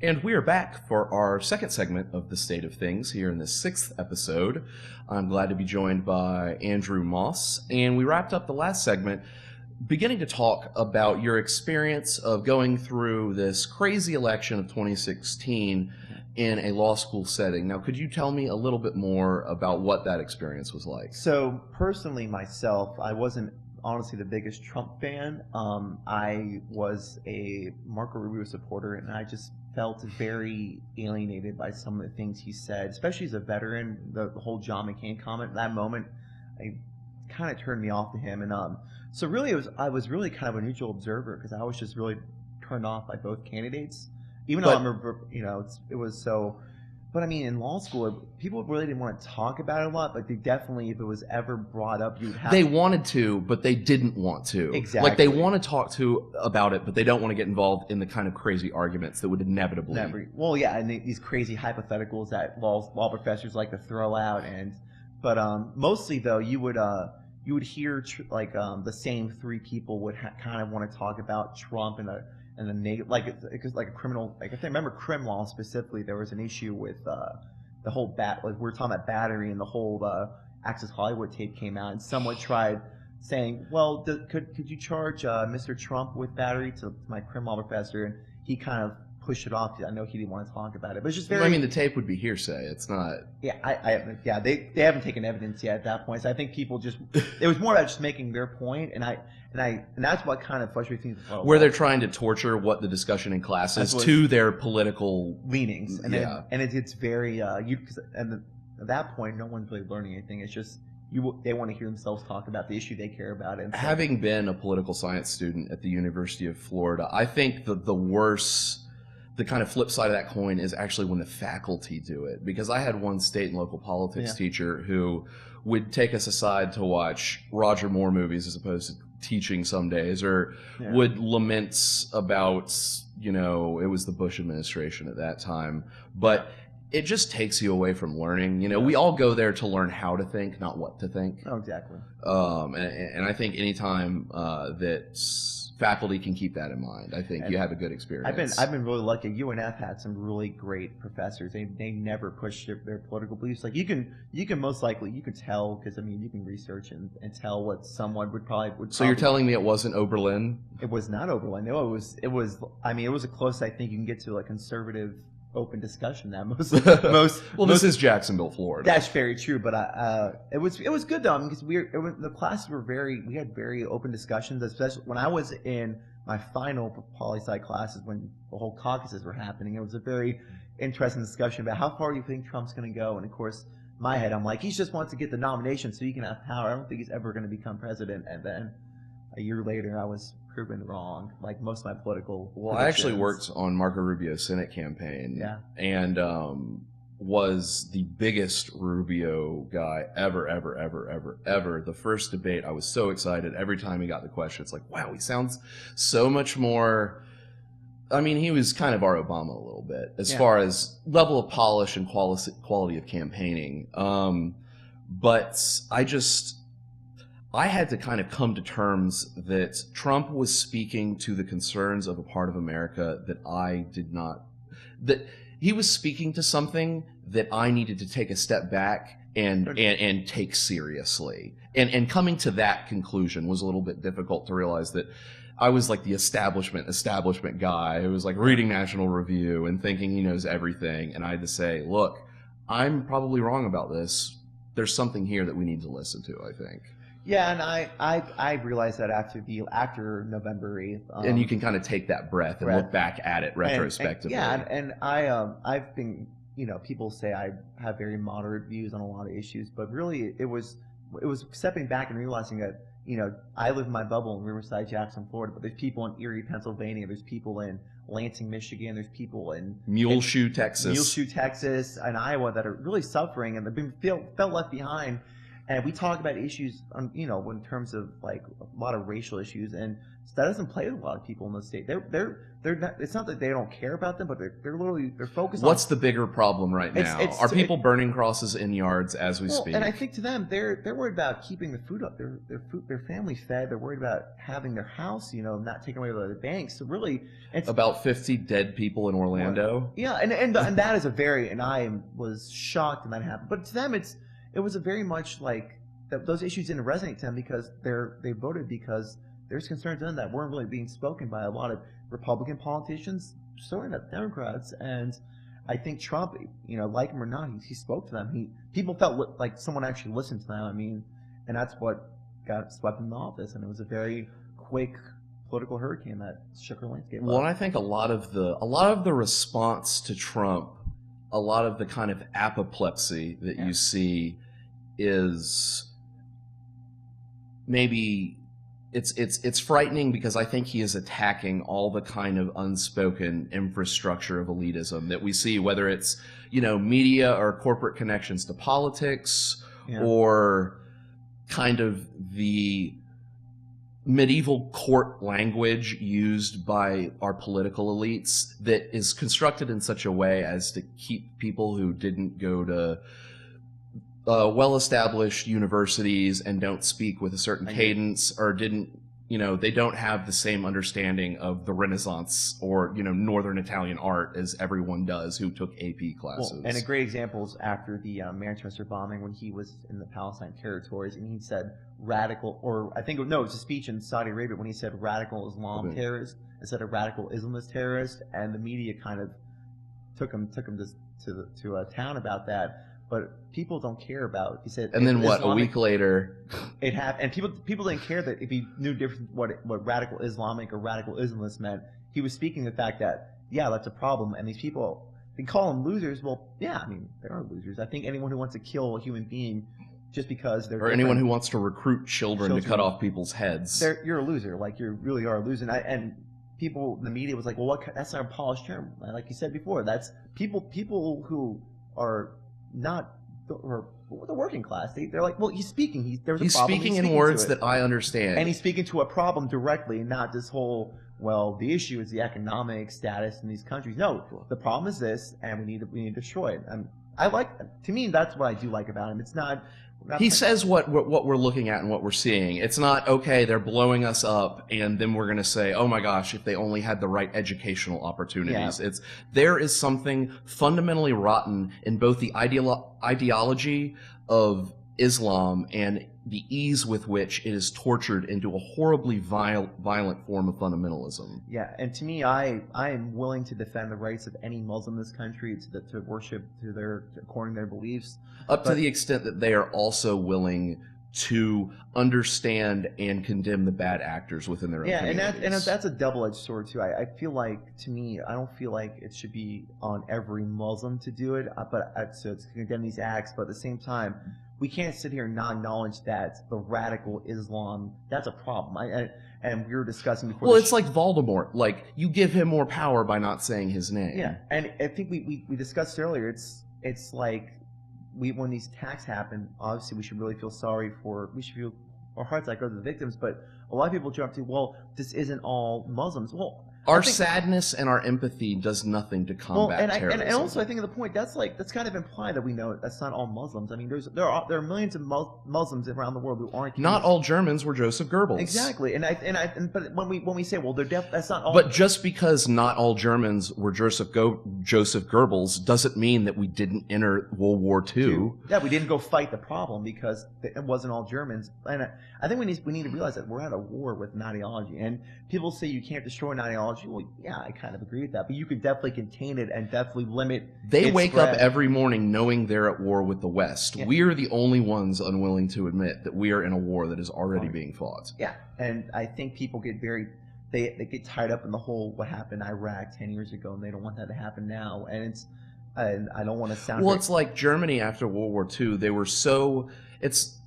And we are back for our second segment of The State of Things here in the 6th episode. I'm glad to be joined by Andrew Moss. And we wrapped up the last segment beginning to talk about your experience of going through this crazy election of 2016 in a law school setting. Now, could you tell me a little bit more about what that experience was like? So, personally, myself, I wasn't honestly the biggest Trump fan. I was a Marco Rubio supporter, and I just felt very alienated by some of the things he said, especially as a veteran. The whole John McCain comment, that moment, I kind of turned me off to him. And so really, I was really kind of a neutral observer because I was just really turned off by both candidates. Even though it was so. But I mean, in law school, people really didn't want to talk about it a lot, but they definitely, if it was ever brought up, you'd have. They wanted to, but they didn't want to. Exactly. Like, they want to talk about it, but they don't want to get involved in the kind of crazy arguments that would inevitably. Well, yeah, and these crazy hypotheticals that law professors like to throw out, but mostly though, you would hear the same three people would kind of want to talk about Trump and the negative, like a criminal. Like if I remember crim law specifically, there was an issue with the whole we're talking about battery, and the whole Access Hollywood tape came out, and someone tried saying, well, could you charge Mr. Trump with battery to my crim law professor, and he kind of pushed it off. I know he didn't want to talk about it, but it's just very. I mean, the tape would be hearsay. It's not. Yeah, they haven't taken evidence yet at that point. So I think people just it was more about just making their point, and that's what kind of frustrates me. Where they're trying to torture what the discussion in class is to their political leanings, and it's very at that point, no one's really learning anything. It's just. They want to hear themselves talk about the issue they care about. And having been a political science student at the University of Florida, I think the kind of flip side of that coin is actually when the faculty do it. Because I had one state and local politics teacher who would take us aside to watch Roger Moore movies as opposed to teaching some days, or would lament about, it was the Bush administration at that time. But it just takes you away from learning. We all go there to learn how to think, not what to think. Oh, exactly. And I think anytime that faculty can keep that in mind, I think you have a good experience. I've been really lucky. UNF had some really great professors. They never pushed their political beliefs. Like you can most likely tell, because you can research and tell what someone would. So you're telling me it wasn't Oberlin? It was not Oberlin. No, it was. It was a close. I think you can get to a conservative. Open discussion that most this is Jacksonville, Florida. That's very true, but it was good though because the classes we had very open discussions, especially when I was in my final poli-sci classes when the whole caucuses were happening. It was a very interesting discussion about how far you think Trump's going to go, and of course, in my head I'm like, he just wants to get the nomination so he can have power. I don't think he's ever going to become president. And then a year later, I was proven wrong, like most of my political predictions. I actually worked on Marco Rubio's Senate campaign, and was the biggest Rubio guy ever. The first debate, I was so excited every time he got the question. It's like, wow, he sounds so much more. He was kind of our Obama a little bit as far as level of polish and quality of campaigning. But I had to kind of come to terms that Trump was speaking to the concerns of a part of America that I did not, that he was speaking to something that I needed to take a step back and take seriously. And coming to that conclusion was a little bit difficult to realize that I was like the establishment guy who was like reading National Review and thinking he knows everything. And I had to say, look, I'm probably wrong about this. There's something here that we need to listen to, I think. Yeah, and I realized that after November 8th. And you can kind of take that breath and look back at it retrospectively. And I've been, people say I have very moderate views on a lot of issues, but really it was stepping back and realizing that, I live in my bubble in Riverside, Jackson, Florida, but there's people in Erie, Pennsylvania, there's people in Lansing, Michigan, there's people in Muleshoe, Texas, and Iowa that are really suffering and they've been felt left behind. And we talk about issues, in terms of like a lot of racial issues, and So that doesn't play with a lot of people in the state. They're not. It's not that they don't care about them, but they're literally focused. What's the bigger problem right now? Are people burning crosses in yards as we speak? And I think to them, they're worried about keeping the food up, their family fed. They're worried about having their house, not taken away by the banks. So really, it's about 50 dead people in Orlando. Yeah, and that is and I was shocked when that happened. But to them, it was a very much like those issues didn't resonate to them because they voted because there's concerns to them that weren't really being spoken by a lot of Republican politicians, certainly not Democrats. And I think Trump, like him or not, he spoke to them. People felt like someone actually listened to them. I mean, and that's what got swept in the office. And it was a very quick political hurricane that shook our landscape. Well, and I think a lot of the response to Trump, a lot of the kind of apoplexy that you see is maybe it's frightening because I think he is attacking all the kind of unspoken infrastructure of elitism that we see, whether it's, media or corporate connections to politics or kind of the medieval court language used by our political elites that is constructed in such a way as to keep people who didn't go to well-established universities and don't speak with a certain cadence or didn't, they don't have the same understanding of the Renaissance or, Northern Italian art as everyone does who took AP classes. Well, and a great example is after the Manchester bombing when he was in the Palestine territories and he said radical, or I think, it was a speech in Saudi Arabia when he said radical Islam terrorist instead of radical Islamist terrorist, and the media kind of took him to town about that. But people don't care about. He said, and then what? A week later, it happened. And people didn't care that if he knew different what radical Islamic or radical Islamist meant. He was speaking the fact that that's a problem, and these people they call them losers. Well, yeah, I mean they are losers. I think anyone who wants to kill a human being just because they're anyone who wants to recruit children to cut off people's heads, you're a loser. Like you really are a loser. And people, the media was like, well, that's not a polished term. Like you said before, that's people who are not or the working class. They're like, well, he's speaking. He's speaking in words that I understand, and he's speaking to a problem directly, not this whole. Well, the issue is the economic status in these countries. No, the problem is this, and we need to destroy it. And to me, that's what I do like about him. It's not. He says what we're looking at and what we're seeing. It's not, okay, they're blowing us up, and then we're going to say, oh my gosh, if they only had the right educational opportunities. Yeah. There is something fundamentally rotten in both the ideology of Islam and the ease with which it is tortured into a horribly violent form of fundamentalism. Yeah, and to me, I am willing to defend the rights of any Muslim in this country to worship according to their beliefs. Up to the extent that they are also willing to understand and condemn the bad actors within their own communities. and that's a double-edged sword too. I feel like, to me, I don't feel like it should be on every Muslim to do it, so it's to condemn these acts. But at the same time, we can't sit here and not acknowledge that the radical Islam, that's a problem. And we were discussing before. Well, it's like Voldemort. Like, you give him more power by not saying his name. Yeah, and I think we discussed earlier. It's like when these attacks happen, obviously we should really feel sorry we should feel our hearts that go to the victims. But a lot of people jump to, well, this isn't all Muslims. Well, our sadness and our empathy does nothing to combat terrorism. And also, I think the point that's kind of implied that we know that's not all Muslims. I mean, there are millions of Muslims around the world who aren't. Not all Germans were Joseph Goebbels. Exactly, but when we say, well, that's not all. But just because not all Germans were Joseph Goebbels doesn't mean that we didn't enter World War II. Yeah, we didn't go fight the problem because it wasn't all Germans. And I think we need to realize that we're at a war with an ideology. And people say you can't destroy an ideology. Well, yeah, I kind of agree with that. But you could definitely contain it and definitely limit. They wake up every morning knowing they're at war with the West. Yeah. We are the only ones unwilling to admit that we are in a war that is already being fought. Yeah, and I think people get they get tied up in the whole what happened in Iraq 10 years ago, and they don't want that to happen now. And I don't want to sound. Well, it's like Germany after World War II. They were it's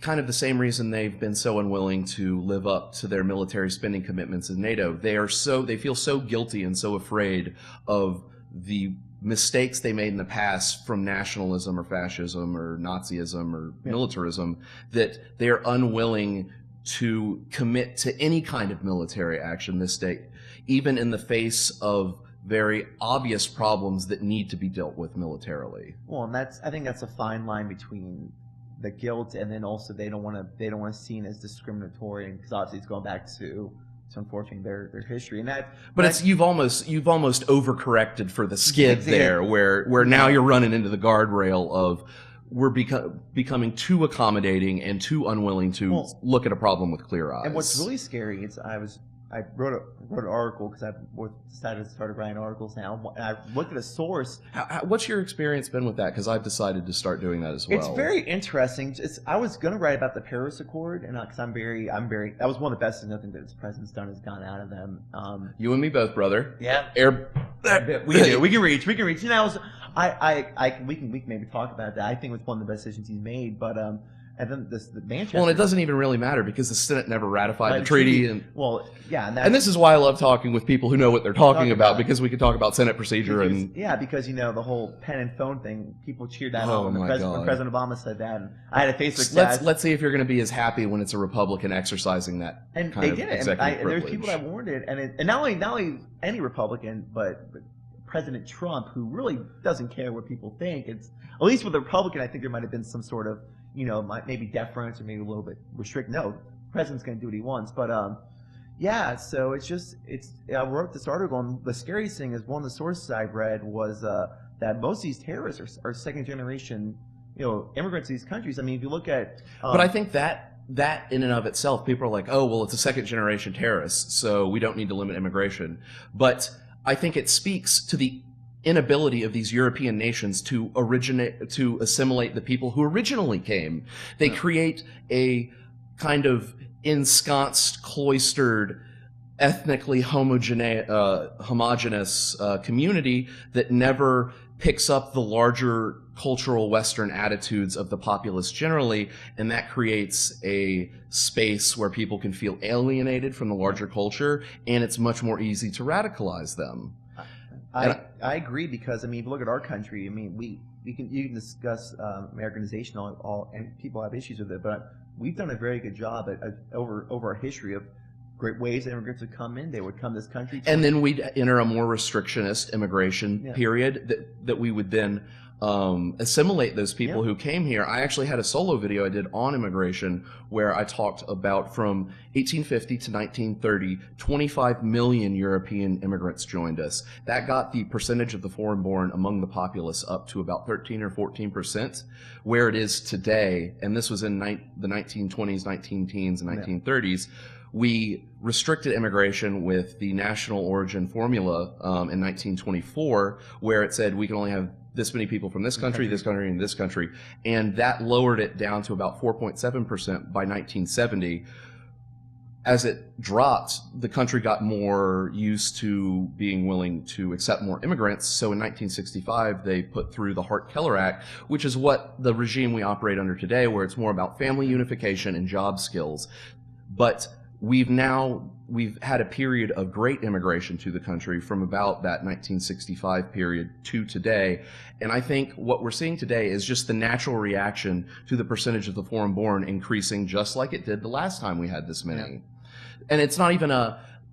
kind of the same reason they've been so unwilling to live up to their military spending commitments in NATO. They feel so guilty and so afraid of the mistakes they made in the past from nationalism or fascism or Nazism or militarism that they are unwilling to commit to any kind of military action this day, even in the face of very obvious problems that need to be dealt with militarily. Well, and I think that's a fine line between the guilt and then also they don't want to seen as discriminatory, because obviously it's going back to unfortunately their history, and that. But it's you've almost overcorrected for the skid there, where now you're running into the guardrail of we're becoming too accommodating and too unwilling to look at a problem with clear eyes. And what's really scary is I wrote an article because I've decided to start writing articles now, and I looked at a source. What's your experience been with that? Because I've decided to start doing that as well. It's very interesting. I was going to write about the Paris Accord, and because I'm very that was one of the best things I think that this president's done has gone out of them. You and me both, brother. Yeah, we can reach. You know, we can maybe talk about that. I think it's one of the best decisions he's made, but. And then the Manchester. Well, and it doesn't even really matter because the Senate never ratified the treaty. And and this is why I love talking with people who know what they're talking about, because we can talk about Senate procedure because the whole pen and phone thing, people cheered that on when President Obama said that. And I had a Facebook. Let's see if you're going to be as happy when it's a Republican exercising that and kind they of did executive it. privilege. There's people that warned it, and not only any Republican, but President Trump, who really doesn't care what people think. It's at least with a Republican, I think there might have been some sort of maybe deference or maybe a little bit restrict. No, the president's going to do what he wants. But so I wrote this article, and the scariest thing is one of the sources I read was that most of these terrorists are second generation, immigrants to these countries. I mean, if you look at, but I think that in and of itself, people are like, oh, well, it's a second generation terrorist, so we don't need to limit immigration. But I think it speaks to the inability of these European nations to assimilate the people who originally came. They create a kind of ensconced, cloistered, ethnically homogeneous community that never picks up the larger cultural Western attitudes of the populace generally, and that creates a space where people can feel alienated from the larger culture, and it's much more easy to radicalize them. I agree, because if you look at our country, you can discuss Americanization and people have issues with it, but we've done a very good job over our history of great ways that immigrants would come in. They would come to this country, and then we'd enter a more restrictionist immigration period that we would then assimilate those people who came here. I actually had a solo video I did on immigration where I talked about from 1850 to 1930, 25 million European immigrants joined us. That got the percentage of the foreign-born among the populace up to about 13 or 14%, where it is today, and this was in the 1920s, 19-teens, and 1930s, we restricted immigration with the national origin formula in 1924, where it said we can only have this many people from this country, this country, and this country. And that lowered it down to about 4.7% by 1970. As it dropped, the country got more used to being willing to accept more immigrants. So in 1965, they put through the Hart-Keller Act, which is what the regime we operate under today, where it's more about family unification and job skills. But we've had a period of great immigration to the country from about that 1965 period to today. And I think what we're seeing today is just the natural reaction to the percentage of the foreign-born increasing just like it did the last time we had this many. Yeah. And it's not even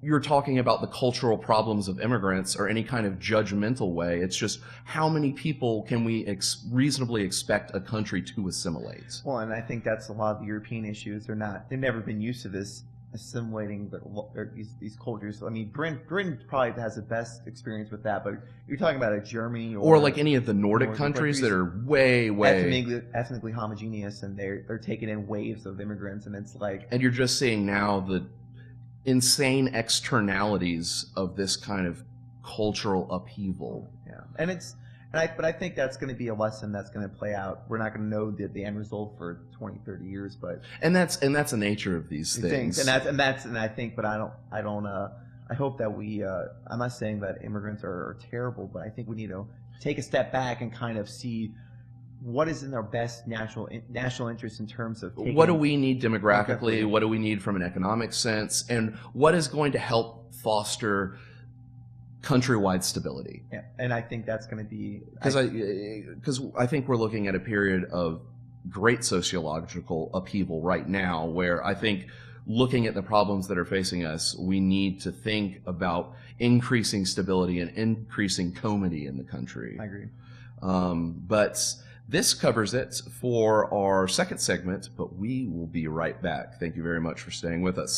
you're talking about the cultural problems of immigrants or any kind of judgmental way. It's just how many people can we reasonably expect a country to assimilate? Well, and I think that's a lot of the European issues. They've never been used to this assimilating these cultures. I mean, Britain probably has the best experience with that, but you're talking about a Germany or like any of the Nordic countries that are way ethnically homogeneous, and they're taking in waves of immigrants, and it's like, and you're just seeing now the insane externalities of this kind of cultural upheaval. Yeah, but I think that's going to be a lesson that's going to play out. We're not going to know the end result for 20, 30 years, but that's the nature of these things. And I think, but I hope that I'm not saying that immigrants are terrible, but I think we need to take a step back and kind of see what is in our best national interest in terms of what do we need demographically, what do we need from an economic sense, and what is going to help foster countrywide stability. Yeah, and I think that's going to be because I think we're looking at a period of great sociological upheaval right now, where I think looking at the problems that are facing us, we need to think about increasing stability and increasing comity in the country. I agree. But this covers it for our second segment, but we will be right back. Thank you very much for staying with us.